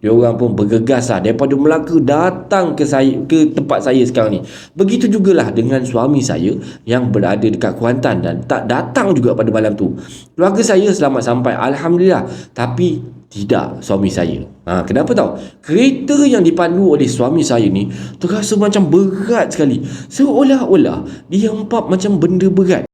diorang pun bergegas lah daripada Melaka datang ke tempat saya sekarang ni. Begitu jugalah dengan suami saya yang berada dekat Kuantan dan tak datang juga pada malam tu. Keluarga saya selamat sampai, alhamdulillah. Tapi tidak suami saya. Kenapa tahu? Kereta yang dipandu oleh suami saya ni terasa macam berat sekali. Seolah-olah dia hempap macam benda berat.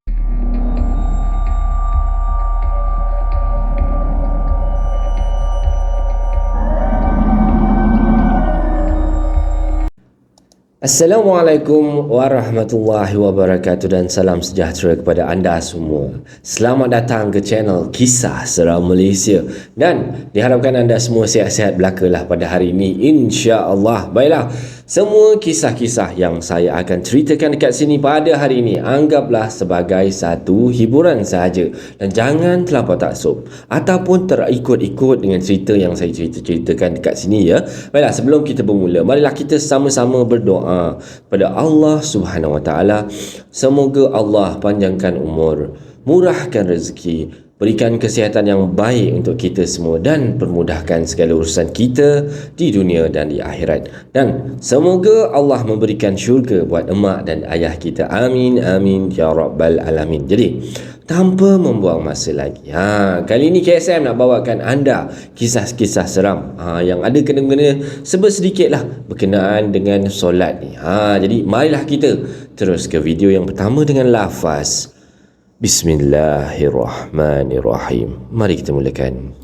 Assalamualaikum warahmatullahi wabarakatuh dan salam sejahtera kepada anda semua. Selamat datang ke channel Kisah Seram Malaysia dan diharapkan anda semua sihat-sihat belakalah pada hari ini, insya-Allah. Baiklah, semua kisah-kisah yang saya akan ceritakan dekat sini pada hari ini anggaplah sebagai satu hiburan sahaja dan jangan terlampau taksub ataupun terikut-ikut dengan cerita yang saya ceritakan dekat sini ya. Baiklah, sebelum kita bermula, marilah kita sama-sama berdoa pada Allah Subhanahu Wa Taala. Semoga Allah panjangkan umur, murahkan rezeki, berikan kesihatan yang baik untuk kita semua dan permudahkan segala urusan kita di dunia dan di akhirat. Dan semoga Allah memberikan syurga buat emak dan ayah kita. Amin, amin, ya rabbal alamin. Jadi, tanpa membuang masa lagi, kali ini KSM nak bawakan anda kisah-kisah seram yang ada kena-mengena sedikit lah berkenaan dengan solat ni. Jadi marilah kita terus ke video yang pertama dengan lafaz Bismillahirrahmanirrahim. Mari kita mulakan.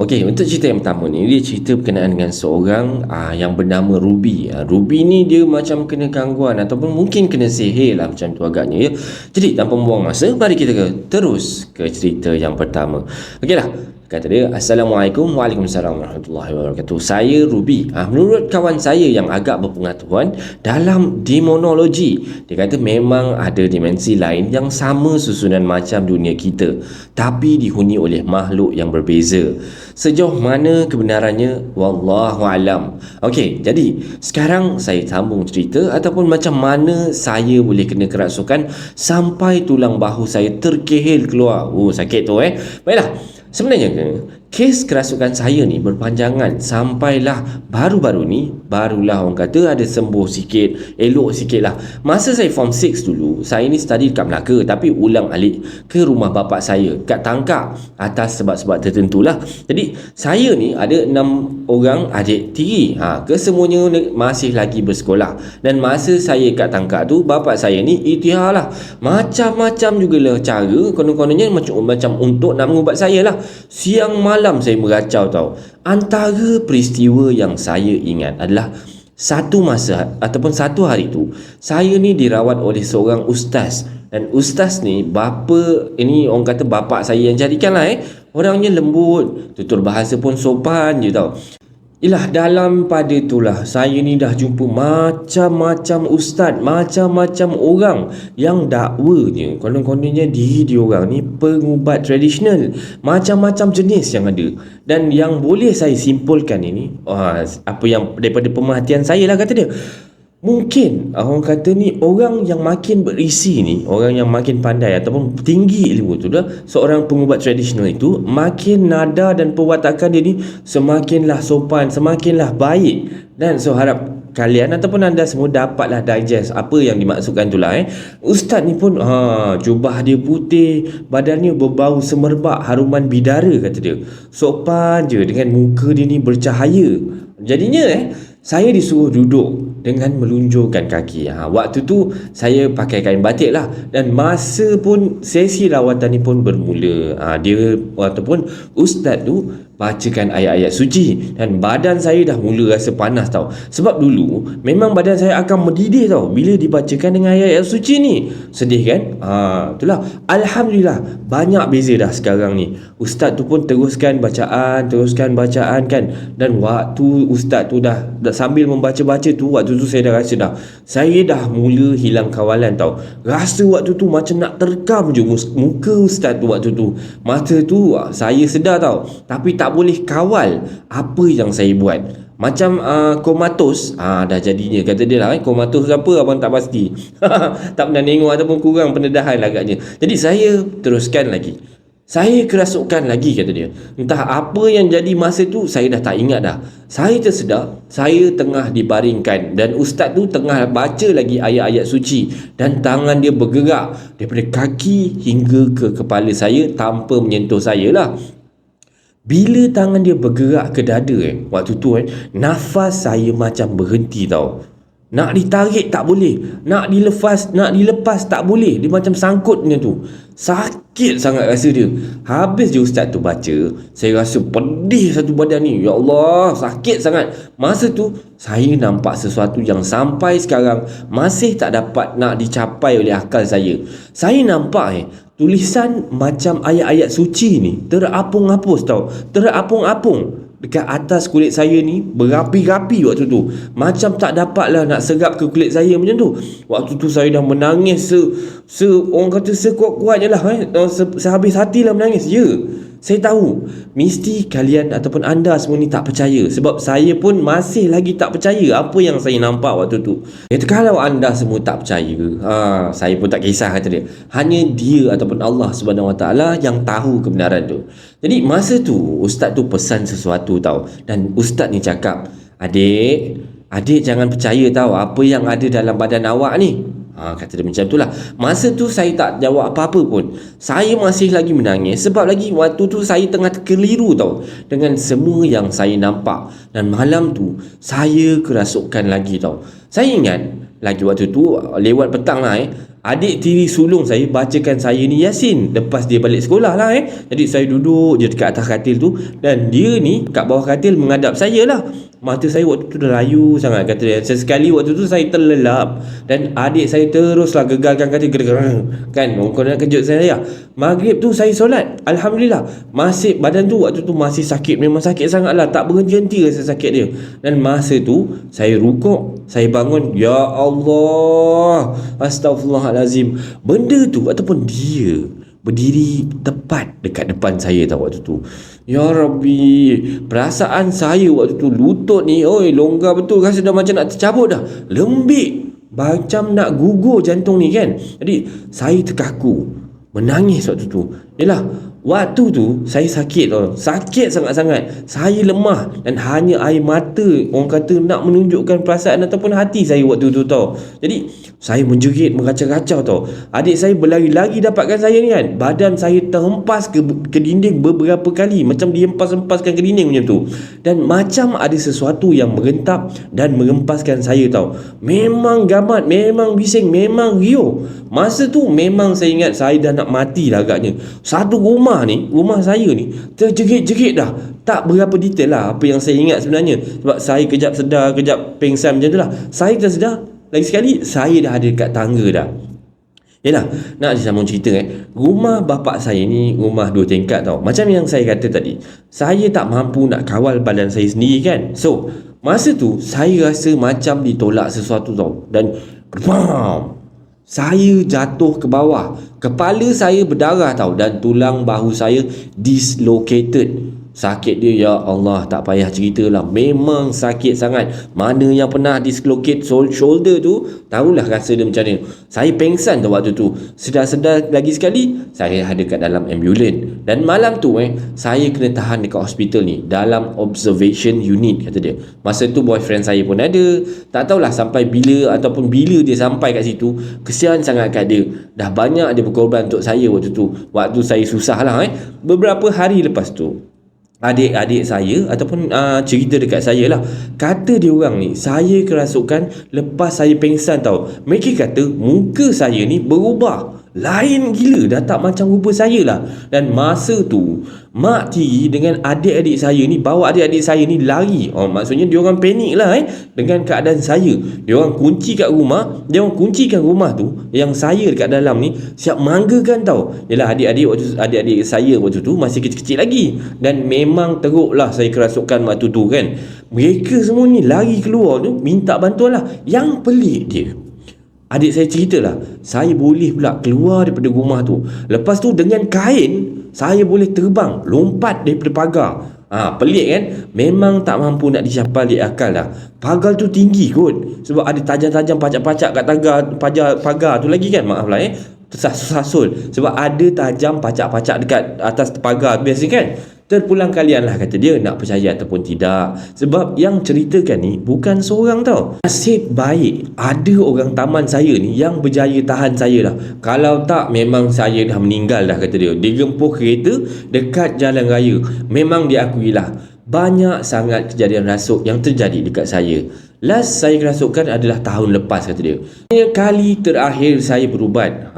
Okey, untuk cerita yang pertama ni, dia cerita berkenaan dengan seorang yang bernama Ruby. Ruby ni dia macam kena gangguan ataupun mungkin kena sihir lah macam tu agaknya ya. Jadi tanpa membuang masa, mari kita terus ke cerita yang pertama. Okeylah. Kata dia, Assalamualaikum. Waalaikumsalam warahmatullahi wabarakatuh. Saya Ruby. Menurut kawan saya yang agak berpengetahuan dalam demonologi, dia kata memang ada dimensi lain yang sama susunan macam dunia kita, tapi dihuni oleh makhluk yang berbeza. Sejauh mana kebenarannya, wallahu alam. Okey, jadi sekarang saya sambung cerita ataupun macam mana saya boleh kena kerasukan sampai tulang bahu saya terkehil keluar. Sakit tu Baiklah. Sebenarnya kes kerasukan saya ni berpanjangan sampailah baru-baru ni barulah orang kata ada sembuh sikit, elok sikit lah. Masa saya form 6 dulu, saya ni study dekat Melaka tapi ulang alik ke rumah bapak saya kat Tangkak atas sebab-sebab tertentu lah. Jadi saya ni ada 6 orang adik tiri, kesemuanya masih lagi bersekolah. Dan masa saya kat Tangkak tu, bapak saya ni ikhtiar lah macam-macam jugalah cara, konon-kononnya macam untuk nak mengubat saya lah. Siang malam saya meracau tau. Antara peristiwa yang saya ingat adalah satu masa ataupun satu hari tu saya ni dirawat oleh seorang ustaz. Dan ustaz ni ini orang kata bapak saya yang jadikan lah orangnya lembut, tutur bahasa pun sopan je tau. Dalam pada itulah saya ni dah jumpa macam-macam ustaz, macam-macam orang yang dakwanya konon-kononnya diri orang ni pengubat tradisional, macam-macam jenis yang ada. Dan yang boleh saya simpulkan ini apa yang daripada pemerhatian saya lah, kata dia, mungkin orang kata ni orang yang makin berisi ni, orang yang makin pandai ataupun tinggi ilmu tu dah, seorang pengubat tradisional itu makin nada dan perwatakan dia ni semakinlah sopan, semakinlah baik. Dan so harap kalian ataupun anda semua dapatlah digest apa yang dimaksudkan tu lah Ustaz ni pun jubah dia putih, badannya berbau semerbak haruman bidara, kata dia. Sopan je dengan muka dia ni bercahaya. Jadinya saya disuruh duduk dengan melunjurkan kaki. Waktu tu saya pakai kain batik lah. Dan masa pun sesi rawatan ni pun bermula. Dia ataupun ustaz tu bacakan ayat-ayat suci dan badan saya dah mula rasa panas tau. Sebab dulu memang badan saya akan mendidih tau bila dibacakan dengan ayat-ayat suci ni. Sedih kan? Itulah. Alhamdulillah banyak beza dah sekarang ni. Ustaz tu pun teruskan bacaan kan. Dan waktu ustaz tu dah sambil membaca-baca tu, waktu waktu tu saya dah rasa saya dah mula hilang kawalan tau. Rasa waktu tu macam nak terkam je muka ustaz tu waktu tu. Masa tu saya sedar tau, tapi tak boleh kawal apa yang saya buat. Macam komatos dah jadinya, kata dia lah komatos apa abang tak pasti. Tak pernah tengok ataupun kurang pendedahan lah agaknya. Jadi saya teruskan lagi, saya kerasukan lagi, kata dia. Entah apa yang jadi masa tu, saya dah tak ingat dah. Saya tersedar saya tengah dibaringkan dan ustaz tu tengah baca lagi ayat-ayat suci, dan tangan dia bergerak daripada kaki hingga ke kepala saya tanpa menyentuh saya lah. Bila tangan dia bergerak ke dada waktu tu nafas saya macam berhenti tau. Nak ditarik tak boleh, nak dilepas tak boleh. Dia macam sangkut macam tu. Sakit sangat rasa dia. Habis je ustaz tu baca, saya rasa pedih satu badan ni. Ya Allah, sakit sangat. Masa tu saya nampak sesuatu yang sampai sekarang masih tak dapat nak dicapai oleh akal saya. Saya nampak tulisan macam ayat-ayat suci ni terapung-hapus tau. Terapung-apung dekat atas kulit saya ni, berapi-rapi waktu tu. Macam tak dapatlah nak serap ke kulit saya macam tu. Waktu tu saya dah menangis orang kata sekuat-kuatnya lah sehabis hati lah menangis. Ya, saya tahu mesti kalian ataupun anda semua ni tak percaya, sebab saya pun masih lagi tak percaya apa yang saya nampak waktu tu. Kalau anda semua tak percaya, saya pun tak kisah, kata dia. Hanya dia ataupun Allah SWT yang tahu kebenaran tu. Jadi masa tu ustaz tu pesan sesuatu tau, dan ustaz ni cakap, Adik jangan percaya tau apa yang ada dalam badan awak ni. Kata dia macam tu lah. Masa tu saya tak jawab apa-apa pun. Saya masih lagi menangis sebab lagi waktu tu saya tengah keliru tau dengan semua yang saya nampak. Dan malam tu saya kerasukan lagi tau. Saya ingat lagi waktu tu lewat petang lah adik tiri sulung saya bacakan saya ni Yasin lepas dia balik sekolah lah Jadi saya duduk je dekat atas katil tu, dan dia ni kat bawah katil menghadap saya lah. Mata saya waktu tu dah layu sangat, kata dia. Sesekali waktu tu saya terlelap, dan adik saya teruslah gegarkan katil kan, kau nak kejut saya. Maghrib tu saya solat, Alhamdulillah masih badan tu waktu tu masih sakit, memang sakit sangat lah, tak berhenti-henti rasa sakit dia. Dan masa tu saya rukuk, saya bangun, ya Allah, Astaghfirullahalazim, benda tu ataupun dia berdiri tepat dekat depan saya tahu waktu tu. Ya Rabbi, perasaan saya waktu tu lutut ni longgar betul, rasa dah macam nak tercabut dah, lembik, macam nak gugur jantung ni kan. Jadi saya terkaku, menangis waktu tu. Yalah, waktu tu saya sakit tau, sakit sangat-sangat. Saya lemah dan hanya air mata orang kata nak menunjukkan perasaan ataupun hati saya waktu tu tau. Jadi saya menjerit, mengacau-kacau tau. Adik saya berlari-lari dapatkan saya ni kan. Badan saya terhempas ke dinding beberapa kali, macam dihempas-hempaskan ke dinding macam tu. Dan macam ada sesuatu yang merentap dan merempaskan saya tau. Memang gamat, memang bising, memang riuh. Masa tu memang saya ingat saya dah nak mati dah agaknya. Satu rumah saya ni terjerit-jerit dah. Tak berapa detail lah apa yang saya ingat sebenarnya, sebab saya kejap sedar, kejap pengsan macam tu lah. Saya tersedar lagi sekali, saya dah ada dekat tangga dah. Yelah, nak disambung cerita rumah bapak saya ni rumah 2 tingkat tau. Macam yang saya kata tadi, saya tak mampu nak kawal badan saya sendiri kan. So masa tu saya rasa macam ditolak sesuatu tau, dan bam, saya jatuh ke bawah. Kepala saya berdarah tau, dan tulang bahu saya dislocated. Sakit dia, ya Allah, tak payah cerita lah, memang sakit sangat. Mana yang pernah dislocate shoulder tu, tahulah rasa dia macam ni. Saya pengsan tu waktu tu. Sedar-sedar lagi sekali, saya ada kat dalam ambulans. Dan malam tu saya kena tahan dekat hospital ni, dalam observation unit, kata dia. Masa tu boyfriend saya pun ada. Tak tahulah sampai bila ataupun bila dia sampai kat situ. Kesian sangat kat dia. Dah banyak dia berkorban untuk saya waktu tu. Waktu saya susah lah Beberapa hari lepas tu, adik-adik saya ataupun cerita dekat saya lah, kata dia orang ni saya kerasukan lepas saya pengsan tau. Mereka kata muka saya ni berubah. lain gila, dah tak macam rupa saya lah. Dan masa tu mak tiri dengan adik-adik saya ni, bawa adik-adik saya ni lari. Maksudnya diorang panik lah dengan keadaan saya. Diorang kunci kat rumah, diorang kuncikan rumah tu, yang saya dekat dalam ni siap manggakan tau. Yalah, adik-adik saya waktu tu masih kecil-kecil lagi, dan memang teruk lah saya kerasukan waktu tu kan. Mereka semua ni lari keluar tu minta bantuan lah. Yang pelik dia, adik saya ceritalah, saya boleh pula keluar daripada rumah tu. Lepas tu dengan kain, saya boleh terbang, lompat daripada pagar. Pelik kan? Memang tak mampu nak dicapai di akal lah. Pagar tu tinggi kot, sebab ada tajam-tajam pacak-pacak kat pagar tu lagi kan. Maaf lah tersasul, sebab ada tajam pacak-pacak dekat atas pagar biasa kan. Terpulang kalian lah, kata dia, nak percaya ataupun tidak. Sebab yang ceritakan ni bukan seorang tau. Nasib baik ada orang taman saya ni yang berjaya tahan saya lah. Kalau tak, memang saya dah meninggal dah, kata dia. Dia gempuh kereta dekat jalan raya. Memang diakuilah, banyak sangat kejadian rasuk yang terjadi dekat saya. Last saya kerasukan adalah tahun lepas, kata dia. Ini kali terakhir saya berubat.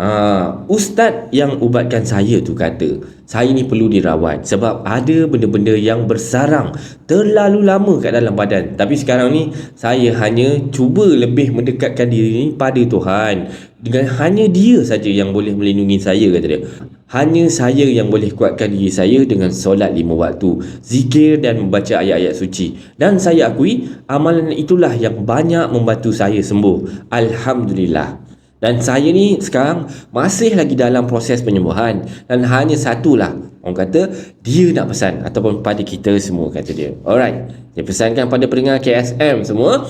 Ustaz yang ubatkan saya tu kata saya ni perlu dirawat sebab ada benda-benda yang bersarang terlalu lama kat dalam badan. Tapi sekarang ni saya hanya cuba lebih mendekatkan diri ni pada Tuhan. Dengan hanya dia saja yang boleh melindungi saya, kata dia. Hanya saya yang boleh kuatkan diri saya dengan solat 5 waktu, zikir dan membaca ayat-ayat suci. Dan saya akui amalan itulah yang banyak membantu saya sembuh. Alhamdulillah. Dan saya ni sekarang masih lagi dalam proses penyembuhan. Dan hanya satulah, orang kata, dia nak pesan ataupun pada kita semua, kata dia. Alright, dia pesankan pada pendengar KSM semua,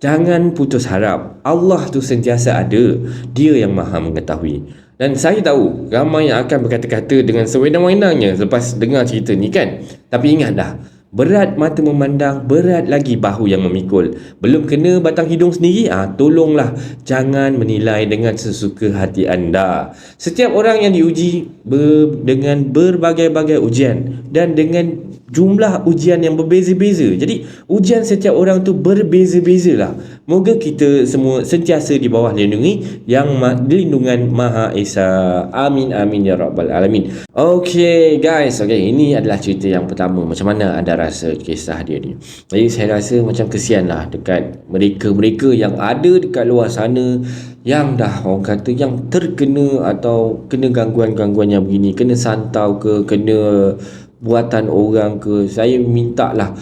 jangan putus harap. Allah tu sentiasa ada. Dia yang maha mengetahui. Dan saya tahu ramai yang akan berkata-kata dengan sewenang-wenangnya selepas dengar cerita ni kan. Tapi ingatlah, berat mata memandang, berat lagi bahu yang memikul. Belum kena batang hidung sendiri, tolonglah jangan menilai dengan sesuka hati anda. Setiap orang yang diuji dengan berbagai-bagai ujian dan dengan jumlah ujian yang berbeza-beza. Jadi ujian setiap orang tu berbeza-beza lah. Moga kita semua sentiasa di bawah lindungi lindungan Maha Esa. Amin amin ya rabbal alamin. Okay guys, ini adalah cerita yang pertama. Macam mana anda rasa kisah dia ni? Jadi saya rasa macam kesian lah dekat mereka-mereka yang ada dekat luar sana, yang dah orang kata yang terkena atau kena gangguan-gangguan yang begini, kena santau ke, kena buatan orang ke. Saya minta lah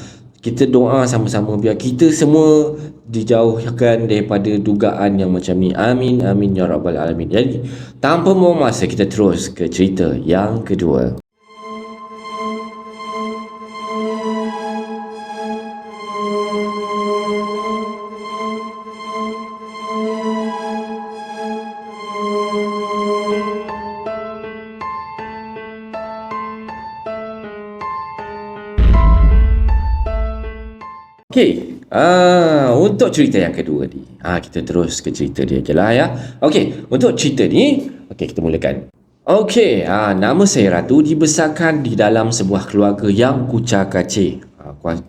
kita doa sama-sama biar kita semua dijauhkan daripada dugaan yang macam ni. Amin amin ya rabbal alamin. Jadi tanpa membuang masa, kita terus ke cerita yang kedua. Okey, untuk cerita yang kedua ni, kita terus ke cerita dia je lah ya. Okey, untuk cerita ni, kita mulakan. Okey, nama saya Ratu, dibesarkan di dalam sebuah keluarga yang kucar kacir.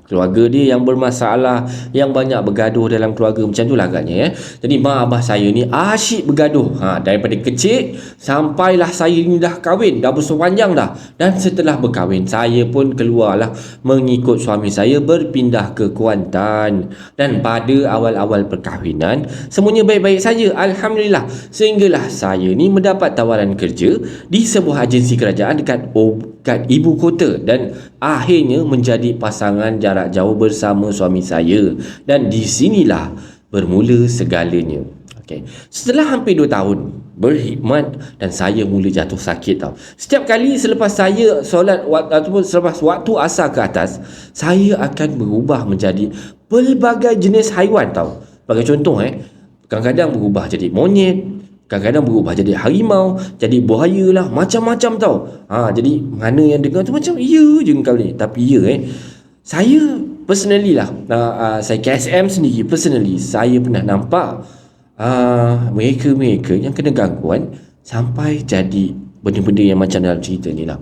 Keluarga dia yang bermasalah, yang banyak bergaduh dalam keluarga, macam tu lah agaknya. Jadi mak abah saya ni asyik bergaduh daripada kecil sampailah saya ni dah kahwin, dah besar panjang dah. Dan setelah berkahwin, saya pun keluarlah mengikut suami saya berpindah ke Kuantan. Dan pada awal-awal perkahwinan semuanya baik-baik saja, alhamdulillah, sehinggalah saya ni mendapat tawaran kerja di sebuah agensi kerajaan dekat ibu kota, dan akhirnya menjadi pasangan jarak jauh bersama suami saya. Dan di sinilah bermula segalanya. Setelah hampir 2 tahun berkhidmat, dan saya mula jatuh sakit tau. Setiap kali selepas saya solat ataupun selepas waktu asar ke atas, saya akan berubah menjadi pelbagai jenis haiwan tau. Bagi contoh kadang-kadang berubah jadi monyet, kadang-kadang berubah jadi harimau, jadi buaya lah, macam-macam tau. Jadi mana yang dengar tu macam ya je kau ni, tapi saya personally lah, saya KSM sendiri personally, saya pernah nampak mereka-mereka yang kena gangguan sampai jadi benda-benda yang macam dalam cerita ni lah.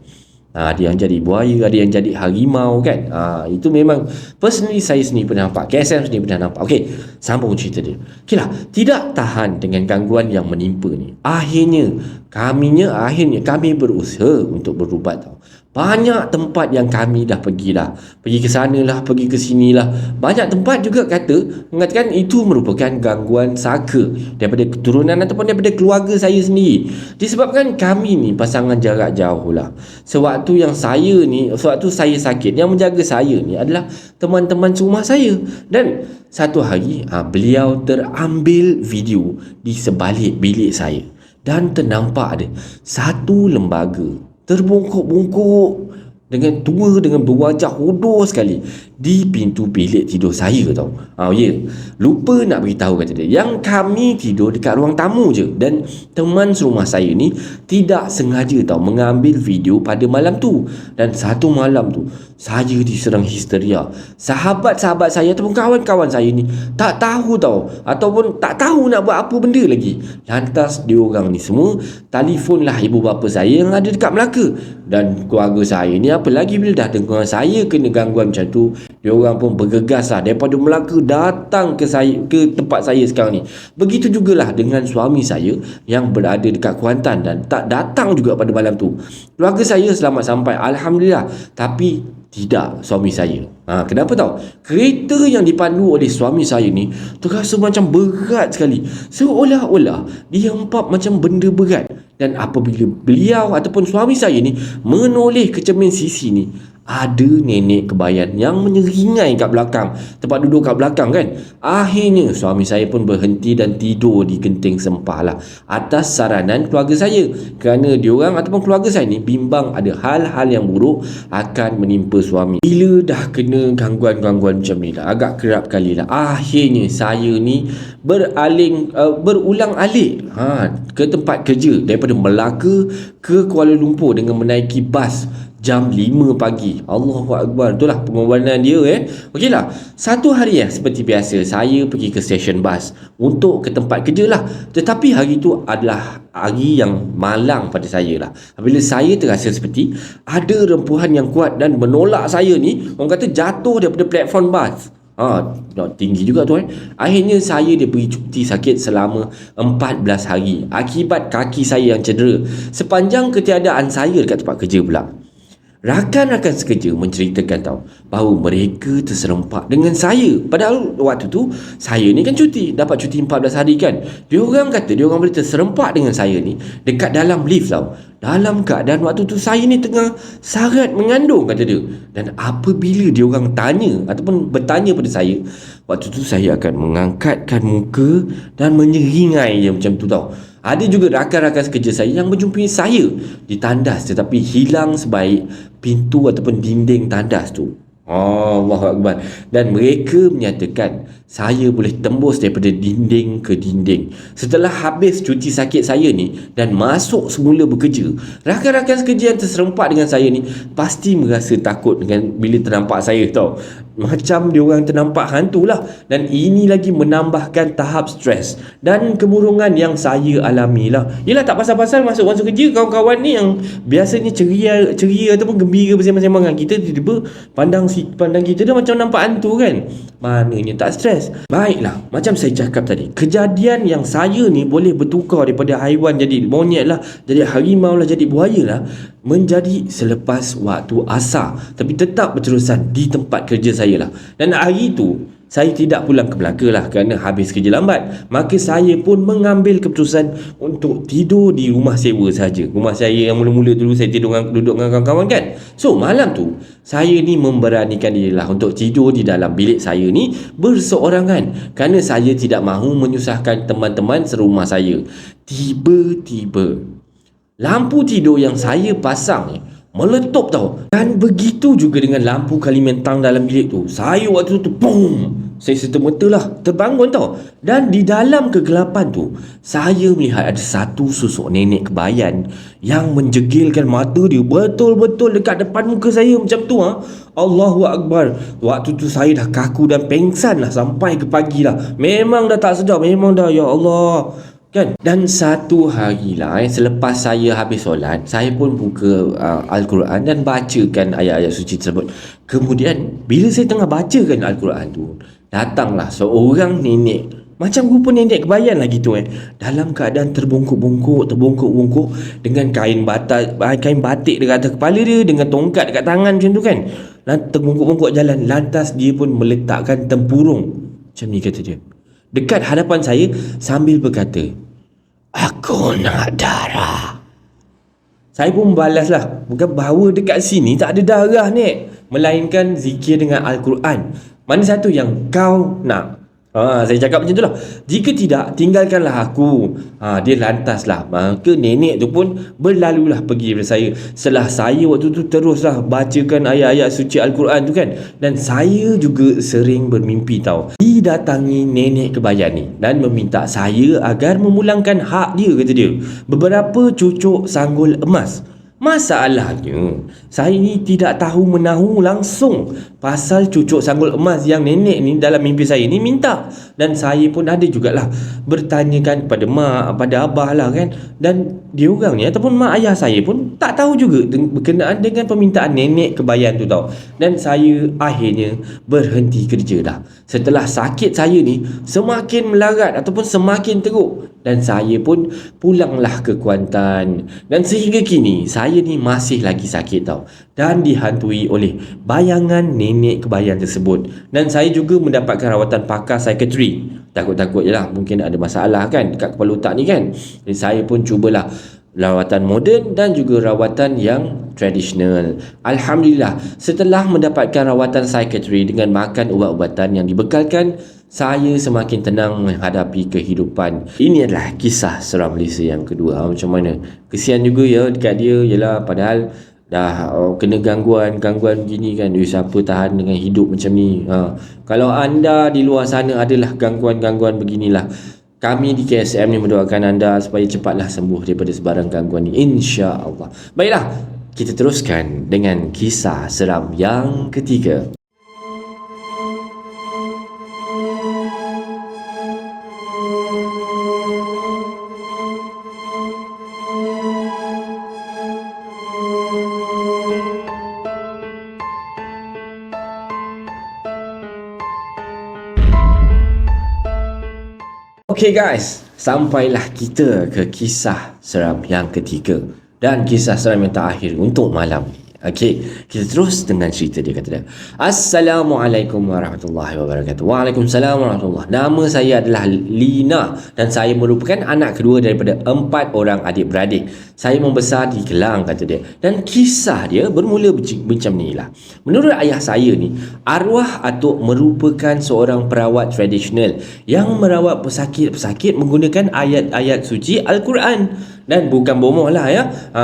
Ada yang jadi buaya, ada yang jadi harimau kan. Itu memang personally saya sendiri pernah nampak, KSM sendiri pernah nampak. sambung cerita dia. Tidak tahan dengan gangguan yang menimpa ni, akhirnya Akhirnya kami berusaha untuk berubat tau. Banyak tempat yang kami dah pergi dah. Pergi ke sana lah, pergi ke sini lah. Banyak tempat juga mengatakan itu merupakan gangguan saka daripada keturunan ataupun daripada keluarga saya sendiri. Disebabkan kami ni pasangan jarak jauh lah. Sewaktu saya sakit, yang menjaga saya ni adalah teman-teman rumah saya. Dan satu hari beliau terambil video di sebalik bilik saya. Dan ternampak ada satu lembaga terbungkuk-bungkuk dengan tua, dengan berwajah hodoh sekali di pintu bilik tidur saya tau. Lupa nak beritahu kata dia, yang kami tidur dekat ruang tamu je. Dan teman serumah saya ni tidak sengaja tau mengambil video pada malam tu. Dan satu malam tu saya diserang histeria. Sahabat-sahabat saya ataupun kawan-kawan saya ni tak tahu tau, ataupun tak tahu nak buat apa benda lagi. Lantas diorang ni semua telefonlah ibu bapa saya yang ada dekat Melaka. Dan keluarga saya ni apa lagi bila dah dengar saya kena gangguan macam tu, diorang pun bergegas lah daripada Melaka datang ke tempat saya sekarang ni. Begitu jugalah dengan suami saya yang berada dekat Kuantan dan tak datang juga pada malam tu. Keluarga saya selamat sampai, alhamdulillah. Tapi tidak suami saya. Kenapa tahu? Kereta yang dipandu oleh suami saya ni terasa macam berat sekali. Seolah-olah dia empat macam benda berat. Dan apabila beliau ataupun suami saya ni menoleh ke cermin sisi ni, ada nenek kebayan yang menyeringai kat belakang, tempat duduk kat belakang kan. Akhirnya suami saya pun berhenti dan tidur di genting sempah lah, atas saranan keluarga saya. Kerana diorang ataupun keluarga saya ni bimbang ada hal-hal yang buruk akan menimpa suami. Bila dah kena gangguan-gangguan macam ni lah, agak kerap kali lah, akhirnya saya ni berulang-alik ke tempat kerja daripada Melaka ke Kuala Lumpur dengan menaiki bas jam 5 pagi. Allahu Akbar. Itulah pengorbanan dia Okeylah, satu hari seperti biasa saya pergi ke stesen bas untuk ke tempat kerja lah. Tetapi hari tu adalah hari yang malang pada saya lah. Bila saya terasa seperti ada rempuhan yang kuat dan menolak saya ni, orang kata jatuh daripada platform bas. Tinggi juga tu Akhirnya saya diberi cuti sakit selama 14 hari akibat kaki saya yang cedera. Sepanjang ketiadaan saya dekat tempat kerja pula, rakan-rakan sekerja menceritakan bahawa mereka terserempak dengan saya. Padahal waktu tu saya ni kan dapat cuti 14 hari kan. Diorang kata diorang boleh terserempak dengan saya ni dekat dalam lift dalam keadaan waktu tu saya ni tengah sarat mengandung, kata dia. Dan apabila diorang tanya ataupun bertanya pada saya, waktu tu saya akan mengangkatkan muka dan menyeringai je macam tu Ada juga rakan-rakan sekerja saya yang menjumpai saya di tandas tetapi hilang sebaik pintu ataupun dinding tandas tu. Allahu Akbar. Dan mereka menyatakan saya boleh tembus daripada dinding ke dinding. Setelah habis cuti sakit saya ni dan masuk semula bekerja, rakan-rakan sekerja yang terserempak dengan saya ni pasti merasa takut dengan bila ternampak saya Macam diorang ternampak hantu lah. Dan ini lagi menambahkan tahap stres dan kemurungan yang saya alami lah. Yelah, tak pasal-pasal masuk kerja, kawan-kawan ni yang biasanya ceria ataupun gembira bersama-sama dengan kita, tiba-tiba pandang kita dah macam nampak hantu kan. Maknanya tak stres. Baiklah, macam saya cakap tadi, kejadian yang saya ni boleh bertukar daripada haiwan jadi monyet lah, jadi harimau lah, jadi buaya lah, menjadi selepas waktu asar. Tapi tetap berterusan di tempat kerja saya lah. Dan hari tu saya tidak pulang ke Melaka lah kerana habis kerja lambat. Maka saya pun mengambil keputusan untuk tidur di rumah sewa saja. Rumah saya yang mula-mula dulu saya duduk dengan kawan-kawan kan. So malam tu saya ni memberanikan diri lah untuk tidur di dalam bilik saya ni berseorangan kerana saya tidak mahu menyusahkan teman-teman serumah saya. Tiba-tiba lampu tidur yang saya pasang meletup Dan begitu juga dengan lampu Kalimantan dalam bilik tu. Saya waktu tu saya serta-merta lah terbangun Dan di dalam kegelapan tu saya melihat ada satu susuk nenek kebayan yang menjegilkan mata dia betul-betul dekat depan muka saya macam tu Allahu Akbar. Waktu tu saya dah kaku dan pengsan lah sampai ke pagi lah. Memang dah tak sedap, memang dah, ya Allah kan. Dan satu hari lah selepas saya habis solat, saya pun buka Al-Quran dan bacakan ayat-ayat suci tersebut. Kemudian bila saya tengah bacakan Al-Quran tu, datanglah seorang nenek Macam rupa nenek kebayan lah gitu dalam keadaan terbungkuk-bungkuk dengan kain batik dekat atas kepala dia, dengan tongkat dekat tangan macam tu kan. Terbungkuk-bungkuk jalan. Lantas dia pun meletakkan tempurung. Macam ni kata dia, dekat hadapan saya sambil berkata, "Aku nak darah." Saya pun balas lah, bukan bahawa dekat sini tak ada darah ni, melainkan zikir dengan Al-Quran. Mana satu yang kau nak? Saya cakap macam tu lah. Jika tidak, tinggalkanlah aku. Dia lantaslah. Maka nenek tu pun berlalulah pergi daripada saya. Setelah saya waktu tu teruslah bacakan ayat-ayat suci Al-Quran tu kan. Dan saya juga sering bermimpi tau, didatangi nenek kebayan ni dan meminta saya agar memulangkan hak dia, kata dia, beberapa cucuk sanggul emas. Masalahnya, saya ni tidak tahu menahu langsung pasal cucuk sanggul emas yang nenek ni dalam mimpi saya ni minta. Dan saya pun ada jugalah bertanyakan kepada mak, pada abah lah kan. Dan diorang ni ataupun mak ayah saya pun tak tahu juga berkenaan dengan permintaan nenek kebayan tu tau. Dan saya akhirnya berhenti kerja dah. Setelah sakit saya ni semakin melarat ataupun semakin teruk, dan saya pun pulanglah ke Kuantan. Dan sehingga kini saya ni masih lagi sakit tau, dan dihantui oleh bayangan nenek kebayan tersebut. Dan saya juga mendapatkan rawatan pakar psikiatri. Takut-takut je lah, mungkin ada masalah kan dekat kepala otak ni kan. Jadi saya pun cubalah rawatan moden dan juga rawatan yang tradisional. Alhamdulillah, setelah mendapatkan rawatan psikiatri dengan makan ubat-ubatan yang dibekalkan, saya semakin tenang menghadapi kehidupan. Ini adalah kisah seram Malaysia yang kedua. Macam mana? Kesian juga ya dekat dia. Yelah, padahal dah kena gangguan begini kan. Siapa tahan dengan hidup macam ni? Kalau anda di luar sana adalah gangguan-gangguan beginilah, kami di KSM ni mendoakan anda supaya cepatlah sembuh daripada sebarang gangguan ni, insya-Allah. Baiklah, kita teruskan dengan kisah seram yang ketiga. Okay guys, sampailah kita ke kisah seram yang ketiga dan kisah seram yang terakhir untuk malam ni. Okay, kita terus dengan cerita dia. Kata dia, Assalamualaikum warahmatullahi wabarakatuh. Waalaikumsalam warahmatullahi. Nama saya adalah Lina dan saya merupakan anak kedua daripada 4 orang adik-beradik. Saya membesar di Kelang, kata dia. Dan kisah dia bermula macam ni lah. Menurut ayah saya ni, arwah atuk merupakan seorang perawat tradisional yang merawat pesakit-pesakit menggunakan ayat-ayat suci Al-Quran. Dan bukan bomoh lah ya,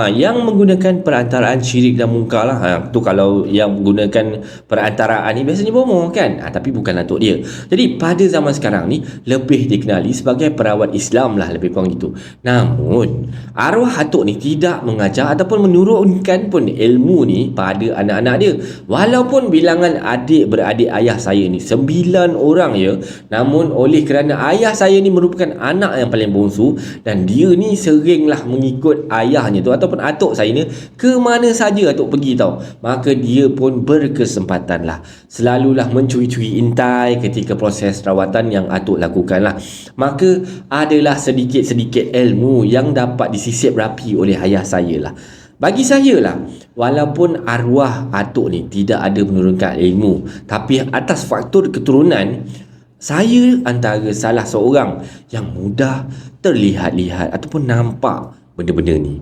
yang menggunakan perantaraan syirik dan mungkar lah. Tu kalau yang menggunakan perantaraan ni biasanya bomoh kan, tapi bukan atuk dia. Jadi pada zaman sekarang ni lebih dikenali sebagai perawat Islam lah, lebih kurang gitu. Namun arwah atuk ni tidak mengajar ataupun menurunkan pun ilmu ni pada anak-anak dia. Walaupun bilangan adik-beradik ayah saya ni 9 orang ya, namun oleh kerana ayah saya ni merupakan anak yang paling bongsu dan dia ni sering mengikut ayahnya tu ataupun atuk saya ni ke mana saja atuk pergi tau, maka dia pun berkesempatan lah selalulah mencuri-curi intai ketika proses rawatan yang atuk lakukan lah. Maka adalah sedikit-sedikit ilmu yang dapat disisip rapi oleh ayah saya lah. Bagi saya lah, walaupun arwah atuk ni tidak ada menurunkan ilmu, tapi atas faktor keturunan, saya antara salah seorang yang mudah terlihat-lihat ataupun nampak benda-benda ni.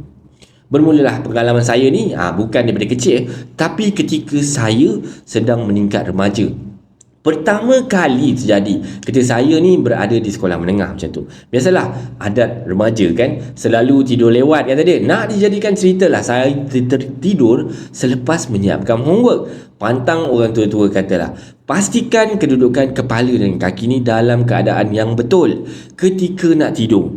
Bermulalah pengalaman saya ni bukan daripada kecil, tapi ketika saya sedang meningkat remaja. Pertama kali terjadi ketika saya ni berada di sekolah menengah macam tu. Biasalah adat remaja kan, selalu tidur lewat kata dia. Nak dijadikan cerita lah, saya tertidur selepas menyiapkan homework. Pantang orang tua-tua katalah, pastikan kedudukan kepala dan kaki ni dalam keadaan yang betul ketika nak tidur.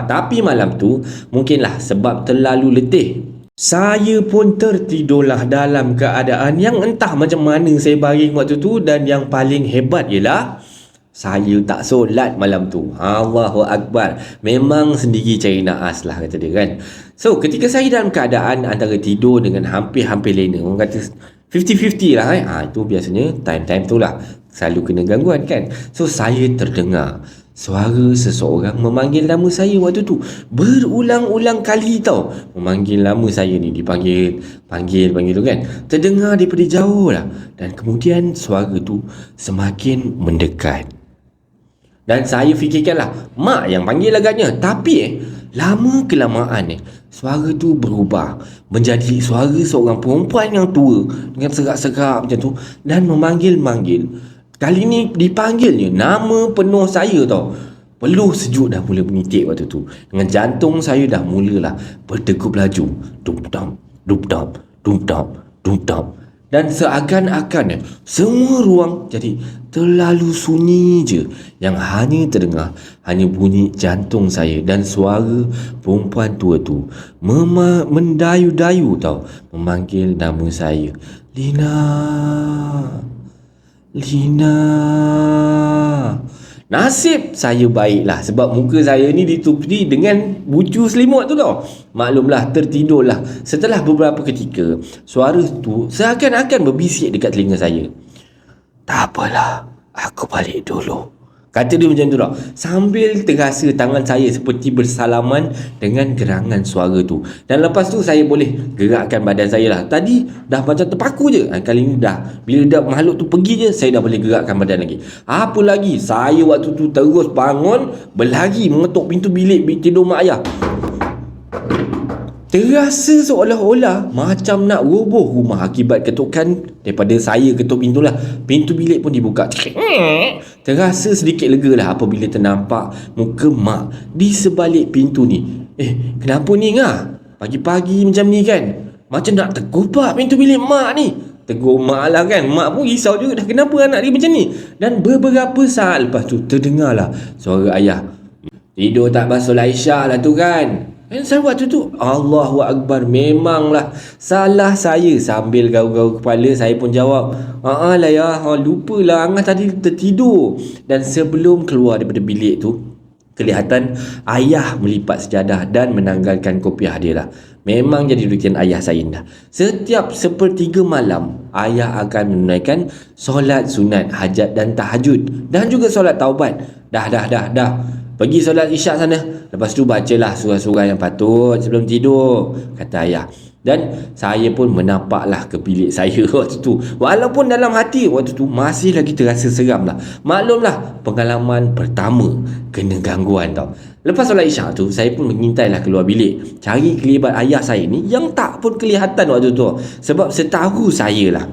Tapi malam tu mungkinlah sebab terlalu letih, saya pun tertidurlah dalam keadaan yang entah macam mana saya baring waktu tu. Dan yang paling hebat ialah saya tak solat malam tu. Allahu Akbar. Memang sendiri cari naas lah kata dia kan. So ketika saya dalam keadaan antara tidur dengan hampir-hampir lena, orang kata 50-50 lah Itu biasanya time-time tu lah selalu kena gangguan kan. So saya terdengar suara seseorang memanggil nama saya waktu tu. Berulang-ulang kali tau. Memanggil nama saya ni, dipanggil, panggil tu kan. Terdengar daripada jauh lah. Dan kemudian suara tu semakin mendekat. Dan saya fikirkanlah, mak yang panggil agaknya. Tapi lama kelamaan suara tu berubah menjadi suara seorang perempuan yang tua dengan serak-serak macam tu dan memanggil-manggil. Kali ni dipanggilnya nama penuh saya tau. Peluh sejuk dah mula menitik waktu tu. Dengan jantung saya dah mulalah berdegup laju. Dum-dam, dum-dam, dum-dam, dum-dam. Dan seakan-akan semua ruang jadi terlalu sunyi je. Yang hanya terdengar hanya bunyi jantung saya dan suara perempuan tua tu mendayu-dayu tau, memanggil nama saya. Lina, Lina. Nasib saya baiklah sebab muka saya ni ditutupi dengan bucu selimut tu tau. Maklumlah, tertidurlah. Setelah beberapa ketika, suara tu seakan-akan berbisik dekat telinga saya. Tak apalah, aku balik dulu, kata dia macam tu tau. Sambil terasa tangan saya seperti bersalaman dengan gerangan suara tu. Dan lepas tu saya boleh gerakkan badan saya lah. Tadi dah macam terpaku je. Kali ni dah, bila dah makhluk tu pergi je, saya dah boleh gerakkan badan lagi. Apa lagi, saya waktu tu terus bangun, berlari mengetuk pintu bilik tidur mak ayah. Terasa seolah-olah macam nak roboh rumah akibat ketukan daripada saya ketuk pintu lah. Pintu bilik pun dibuka. Terasa sedikit lega lah apabila ternampak muka mak di sebalik pintu ni. Kenapa ni ngah? Pagi-pagi macam ni kan? Macam nak terkopak pintu bilik mak ni. Tegur mak lah kan. Mak pun risau juga, dah kenapa anak dia macam ni. Dan beberapa saat lepas tu terdengarlah suara ayah. Tidur tak basuh Aisyah lah tu kan. Dan saya waktu tu, Allahu Akbar, memanglah salah saya. Sambil gaul-gaul kepala, saya pun jawab, lah ya, lupalah, Angah tadi tertidur. Dan sebelum keluar daripada bilik tu, kelihatan ayah melipat sejadah dan menanggalkan kopiah dia lah. Memang jadi rutin ayah saya dah. Setiap sepertiga malam, ayah akan menunaikan solat sunat, hajat dan tahajud. Dan juga solat taubat. Dah. Pergi solat isyak sana. Lepas tu bacalah surah-surah yang patut sebelum tidur, kata ayah. Dan saya pun menampaklah ke bilik saya waktu tu. Walaupun dalam hati waktu tu masih lagi terasa seram lah. Maklumlah, pengalaman pertama kena gangguan tau. Lepas solat isyak tu, saya pun mengintailah keluar bilik, cari kelibat ayah saya ni yang tak pun kelihatan waktu tu. Sebab setahu saya lah,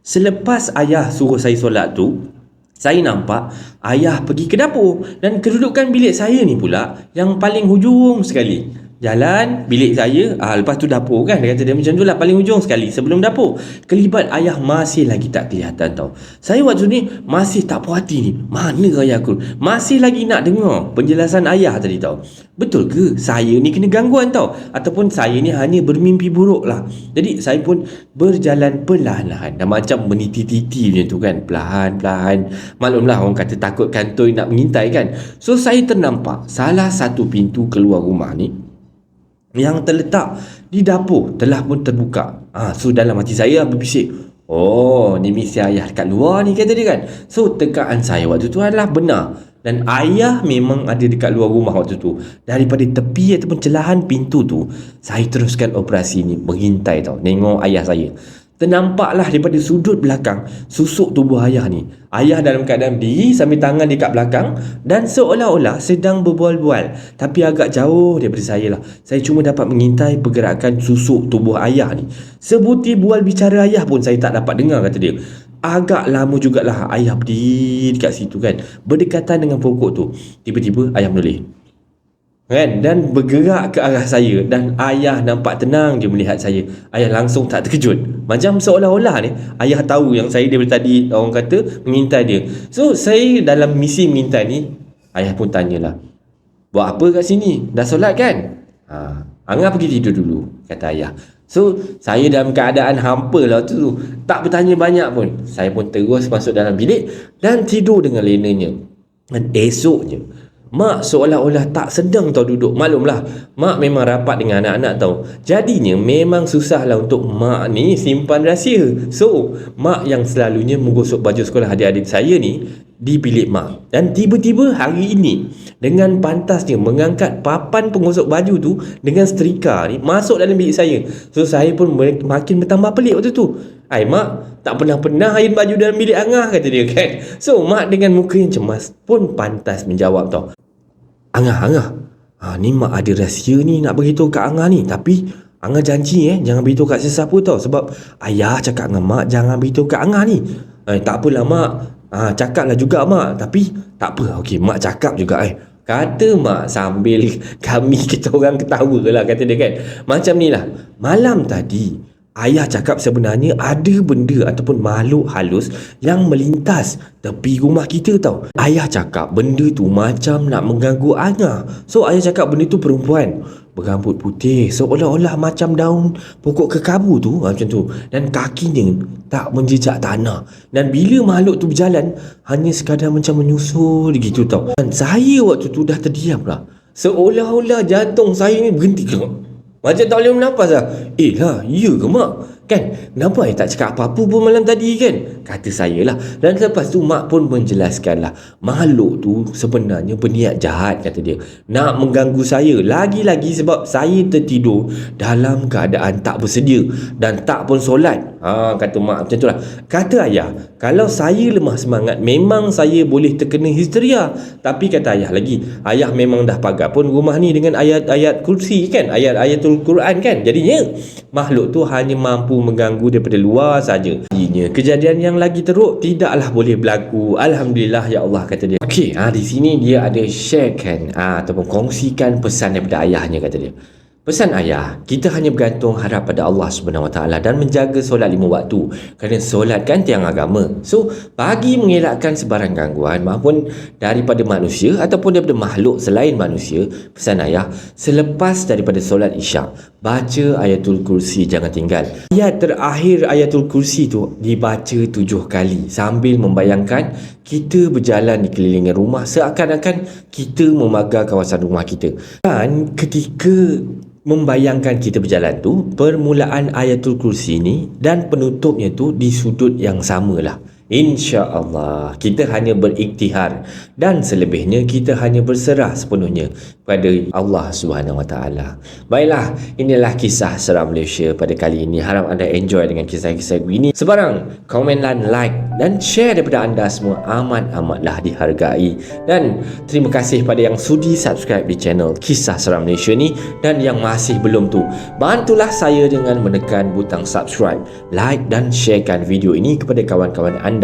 selepas ayah suruh saya solat tu, saya nampak ayah pergi ke dapur. Dan kedudukan bilik saya ni pula yang paling hujung sekali. Jalan bilik saya, lepas tu dapur kan. Dia kata dia macam tu lah, paling hujung sekali sebelum dapur. Kelibat ayah masih lagi tak kelihatan tau. Saya waktu ni masih tak puas hati ni. Mana ayah aku? Masih lagi nak dengar penjelasan ayah tadi tau. Betul ke saya ni kena gangguan tau? Ataupun saya ni hanya bermimpi buruk lah? Jadi saya pun berjalan perlahan-lahan. Dan macam meniti-titi macam tu kan. Perlahan-perlahan. Maklumlah, orang kata takut kantoi nak mengintai kan. So saya ternampak salah satu pintu keluar rumah ni yang terletak di dapur telah pun terbuka. So dalam hati saya berbisik, ni misi ayah dekat luar ni, kata dia kan. So tekaan saya waktu tu adalah benar. Dan ayah memang ada dekat luar rumah waktu tu. Daripada tepi ataupun celahan pintu tu, saya teruskan operasi ni, mengintai tau, tengok ayah saya. Ternampaklah daripada sudut belakang susuk tubuh ayah ni. Ayah dalam keadaan berdiri sambil tangan dekat belakang dan seolah-olah sedang berbual-bual, tapi agak jauh daripada saya lah. Saya cuma dapat mengintai pergerakan susuk tubuh ayah ni. Sebutir bual bicara ayah pun saya tak dapat dengar, kata dia. Agak lama jugalah ayah berdiri dekat situ kan, berdekatan dengan pokok tu. Tiba-tiba ayah menoleh kan, dan bergerak ke arah saya. Dan ayah nampak tenang dia melihat saya. Ayah langsung tak terkejut, macam seolah-olah ni ayah tahu yang saya daripada tadi, orang kata, mengintai dia. So saya dalam misi mengintai ni, ayah pun tanyalah, buat apa kat sini? Dah solat kan? Angah pergi tidur dulu, kata ayah. So saya dalam keadaan hampa lah tu, tak bertanya banyak pun. Saya pun terus masuk dalam bilik dan tidur dengan lenanya. Dan esoknya mak seolah-olah tak sedang tau duduk. Maklumlah, mak memang rapat dengan anak-anak tau. Jadinya memang susahlah untuk mak ni simpan rahsia. So mak yang selalunya menggosok baju sekolah adik-adik saya ni, di bilik mak. Dan tiba-tiba hari ini dengan pantasnya mengangkat papan penggosok baju tu dengan setrika ni masuk dalam bilik saya. So saya pun makin bertambah pelik waktu tu. Hai mak, tak pernah-pernah iron baju dalam bilik Angah, kata dia kan. So mak dengan muka yang cemas pun pantas menjawab tau. Angah, ni mak ada rahsia ni nak beritahu kat Angah ni. Tapi Angah janji jangan beritahu kat sesiapa tau. Sebab ayah cakap dengan mak jangan beritahu kat Angah ni. Tak apalah mak, cakaplah juga mak. Tapi tak apa, okey mak cakap juga kata mak sambil kita orang ketawa lah, kata dia kan. Macam ni lah, malam tadi ayah cakap sebenarnya ada benda ataupun makhluk halus yang melintas tepi rumah kita tau. Ayah cakap benda tu macam nak mengganggu Angah. So ayah cakap benda tu perempuan berambut putih, seolah-olah macam daun pokok kekabu tu, macam tu. Dan kakinya tak menjejak tanah. Dan bila makhluk tu berjalan, hanya sekadar macam menyusul gitu tau. Dan saya waktu tu dah terdiam lah. Seolah-olah jantung saya ni berhenti tengok. Macam tak boleh bernafas lah. Ya ke mak? Kan, kenapa tak cakap apa-apa pun malam tadi kan? Kata saya lah. Dan lepas tu mak pun menjelaskan lah, makhluk tu sebenarnya berniat jahat, kata dia. Nak mengganggu saya. Lagi-lagi sebab saya tertidur dalam keadaan tak bersedia dan tak pun solat. Kata mak macam tu lah. Kata ayah, kalau saya lemah semangat memang saya boleh terkena histeria. Tapi kata ayah lagi, ayah memang dah pagar pun rumah ni dengan ayat-ayat kursi kan, ayat-ayatul Quran kan. Jadinya makhluk tu hanya mampu mengganggu daripada luar saja. Jadinya kejadian yang lagi teruk tidaklah boleh berlaku. Alhamdulillah ya Allah, kata dia. Okey, di sini dia ada sharekan ataupun kongsikan pesan daripada ayahnya, kata dia. Pesan ayah, kita hanya bergantung harap pada Allah Subhanahu Wa Taala dan menjaga solat 5 waktu. Kerana solat kan tiang agama. So, bagi mengelakkan sebarang gangguan maupun daripada manusia ataupun daripada makhluk selain manusia, pesan ayah, selepas daripada solat Isyak, baca ayatul kursi jangan tinggal. Ayat terakhir ayatul kursi tu dibaca 7 kali sambil membayangkan kita berjalan di kelilingan rumah seakan-akan kita memagar kawasan rumah kita. Dan ketika membayangkan kita berjalan tu, permulaan ayatul kursi ni dan penutupnya tu di sudut yang samalah. InsyaAllah kita hanya beriktihar dan selebihnya kita hanya berserah sepenuhnya pada Allah Subhanahu Wa Taala. Baiklah, inilah kisah seram Malaysia pada kali ini. Harap anda enjoy dengan kisah-kisah begini. Sebarang komen dan like dan share daripada anda semua amat-amatlah dihargai. Dan terima kasih pada yang sudi subscribe di channel Kisah Seram Malaysia ni, dan yang masih belum tu, bantulah saya dengan menekan butang subscribe, like dan sharekan video ini kepada kawan-kawan anda.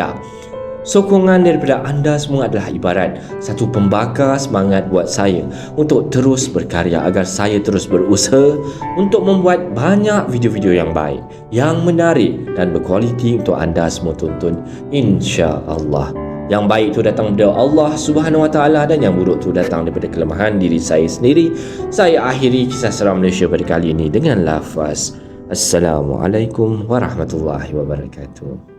Sokongan daripada anda semua adalah ibarat satu pembakar semangat buat saya untuk terus berkarya agar saya terus berusaha untuk membuat banyak video-video yang baik, yang menarik dan berkualiti untuk anda semua tonton, insya-Allah. Yang baik tu datang daripada Allah Subhanahu Wa Taala dan yang buruk tu datang daripada kelemahan diri saya sendiri. Saya akhiri kisah seram Malaysia pada kali ini dengan lafaz Assalamualaikum warahmatullahi wabarakatuh.